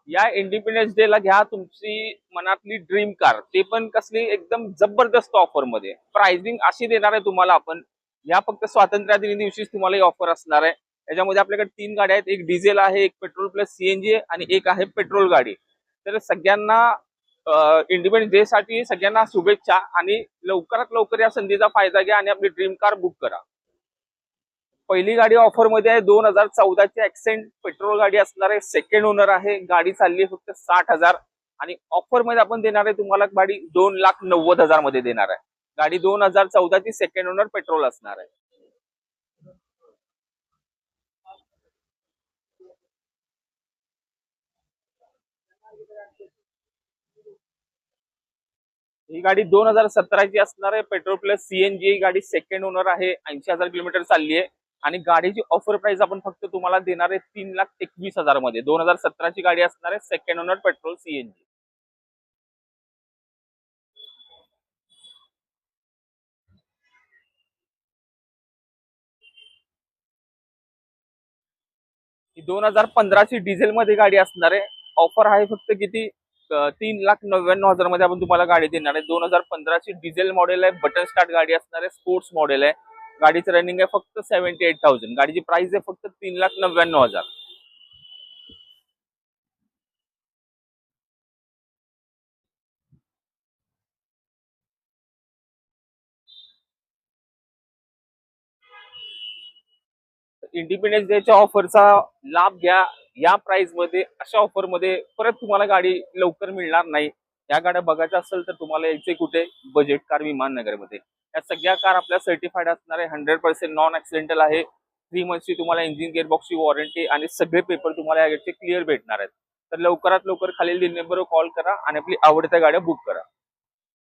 या independence day ला घ्या तुमची मनातली ड्रीम कार, ते पण कसली एकदम जबरदस्त ऑफर मध्ये. प्राइसिंग अशी देणार आहे तुम्हाला आपण, या फक्त स्वातंत्र्य दिन दिवशीच तुम्हाला ही ऑफर असणार आहे. याच्यामध्ये आपल्याकडे 3 गाड्या आहेत, एक डिझेल आहे, एक पेट्रोल प्लस सीएनजी आणि एक आहे पेट्रोल गाडी. तर सगळ्यांना इंडिपेंडन्स डे साठी सगळ्यांना शुभेच्छा आणि लवकरात लवकर या संधीचा फायदा घ्या आणि आपली ड्रीम कार बुक करा. पहिली गाडी ऑफर मध्ये आहे 2014 ची ऍक्सेंट पेट्रोल गाडी असणार आहे, सेकंड ओनर आहे. गाडी चालली फक्त 60,000 आणि ऑफर मध्ये आपण देणार आहे तुम्हाला गाडी 2,90,000 मध्ये देणार आहे. गाडी 2014 ची सेकंड ओनर पेट्रोल असणार आहे. ही गाडी 2017 ची असणार आहे, पेट्रोल प्लस सीएनजी. गाडी सेकंड ओनर आहे, 80,000 किलोमीटर चालली आहे आणि गाडीची ऑफर प्राइस आपण फक्त तुम्हाला देणार आहे 3,21,000 मध्ये. 2017 ची गाडी असणार आहे, सेकंड ओनर पेट्रोल सीएनजी. ही 2015 ची डिझेल मध्ये गाडी असणार आहे. ऑफर आहे फक्त किती 3,99,000 मध्ये आपण तुम्हाला गाडी देणार आहे. 2015 ची डिझेल मॉडेल आहे, बटन स्टार्ट गाडी असणार आहे, स्पोर्ट्स मॉडेल आहे. गाडीचं रनिंग आहे फक्त 78,000. गाडीची प्राइस आहे फक्त 3,99,000. इंडिपेंडन्स डेच्या ऑफरचा लाभ घ्या. या प्राइस मध्ये, अशा ऑफर मध्ये परत तुम्हाला गाडी लवकर मिळणार नाही. या गाड्या बघायच्या असेल तर तुम्हाला यायचे कुठे, बजेट कार विमान नगर मध्ये. या सगळ्या कार आपल्या सर्टिफाईड असणार आहे, 100% नॉन ऍक्सिडेंटल आहे. 3 मंथची तुम्हाला इंजिन गिअरबॉक्सची वॉरंटी आणि सगळे पेपर तुम्हाला याचे क्लिअर भेटणार आहेत. तर लवकरात लवकर खालील नंबरवर कॉल करा आणि आपली आवडत्या गाड्या बुक करा.